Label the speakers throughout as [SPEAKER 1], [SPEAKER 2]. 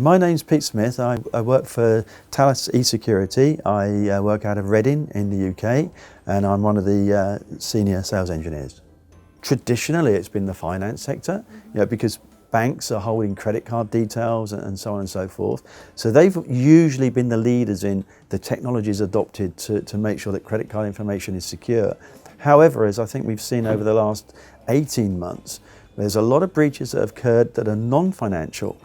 [SPEAKER 1] My name's Pete Smith. I work for Talis eSecurity. I work out of Reading in the UK, and I'm one of the senior sales engineers. Traditionally, it's been the finance sector, because banks are holding credit card details and so on and so forth. So they've usually been the leaders in the technologies adopted to make sure that credit card information is secure. However, as I think we've seen over the last 18 months, there's a lot of breaches that have occurred that are non-financial,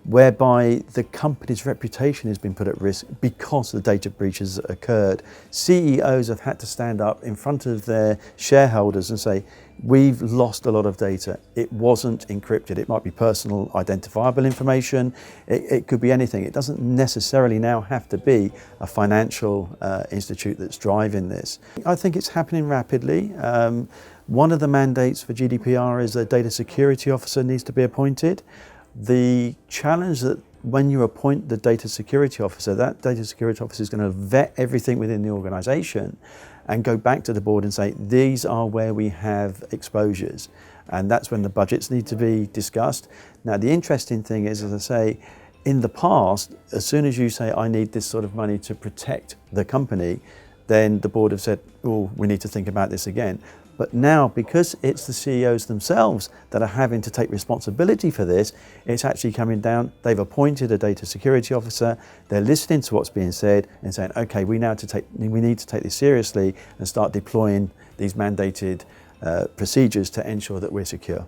[SPEAKER 1] whereby the company's reputation has been put at risk because the data breaches occurred. CEOs have had to stand up in front of their shareholders and say, we've lost a lot of data. It wasn't encrypted. It might be personal identifiable information. It could be anything. It doesn't necessarily now have to be a financial institute that's driving this. I think it's happening rapidly. One of the mandates for GDPR is a data security officer needs to be appointed. The challenge that when you appoint the data security officer, that data security officer is going to vet everything within the organisation and go back to the board and say, these are where we have exposures. And that's when the budgets need to be discussed. Now, the interesting thing is, as I say, in the past, as soon as you say, I need this sort of money to protect the company, then the board have said, oh, we need to think about this again. But now, because it's the CEOs themselves that are having to take responsibility for this, it's actually coming down. They've appointed a data security officer. They're listening to what's being said and saying, okay, we need to take this seriously and start deploying these mandated procedures to ensure that we're secure.